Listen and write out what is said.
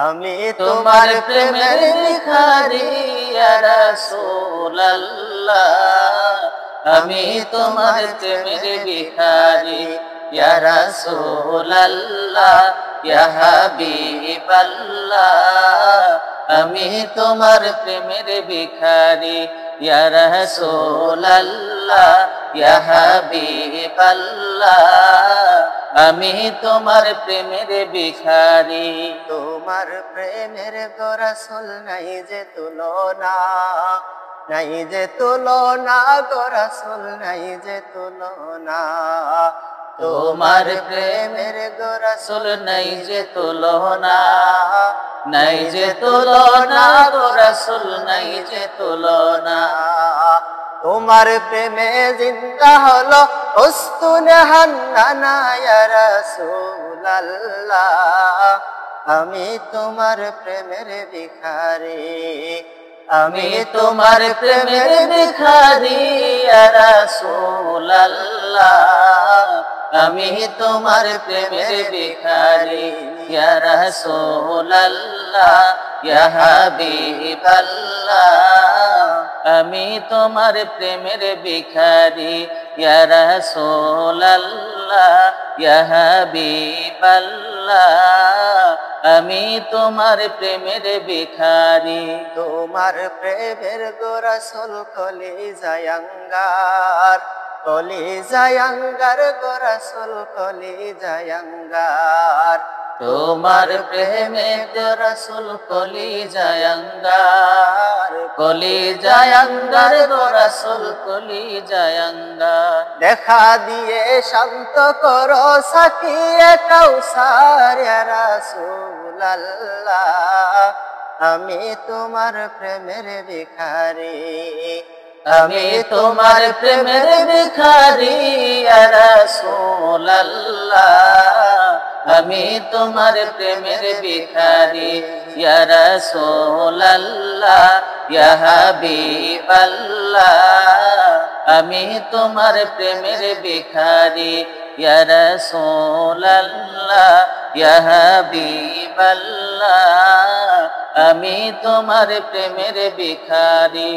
আমি তোমার প্রেমের ভিখারি ইয়া রাসূলুল্লাহ। আমি তোমার প্রেমের ভিখারি ইয়া রাসূলুল্লাহ ইয়া হাবিবাল্লাহ। আমি তোমার প্রেমের ভিখারি ইয়া রাসূলুল্লাহ ইয়া হাবিবাল্লাহ। আমি তোমার প্রেমের ভিখারি। তোমার প্রেমের গো রাসূল নাই যে তুলনা, নাই যে তুলনা গো রাসূল নাই যে তুলনা। তোমার প্রেমের গো রাসূল নাই যে তুলনা, নাই যে তুলনা গো রাসূল নাই যে তুলনা। তোমার প্রেমে জিন্দা হলো উস্তুনে হান্নানা ইয়া রাসূলুল্লাহ। আমি তোমার প্রেমের ভিখারি, আমি তোমার প্রেমের ভিখারি ইয়া রাসূলুল্লাহ। আমি তোমার প্রেমের ভিখারি ইয়া রাসূলুল্লাহ ইয়া হাবিবাল্লাহ। আমি তোমার প্রেমের ভিখারি ইয়া রাসূলুল্লাহ ইয়া হাবিবাল্লাহ। আমি তোমার প্রেমের ভিখারি। তোমার প্রেমের গো রাসূল কলিজায় আঙ্গার, কলিজায় আঙ্গার গো রাসূল কলিজায় আঙ্গার। তোমার প্রেমে গো রাসূল কলিজায় আঙ্গার, কলিজায় আঙ্গার গো রাসূল কলিজায় আঙ্গার। দেখা দিয়ে শান্ত করো সাকিয়ে কাউসার ইয়া রাসূলুল্লাহ। আমি তোমার প্রেমের ভিখারি, আমি তোমার প্রেমের ভিখারি ইয়া রাসূলুল্লাহ। আমি তোমার প্রেমের ভিখারি ইয়া রাসূলুল্লাহ ইয়া হাবিবাল্লাহ। আমি তোমার প্রেমের ভিখারি ইয়া রাসূলুল্লাহ ইয়া হাবিবাল্লাহ। আমি তোমার প্রেমের ভিখারি।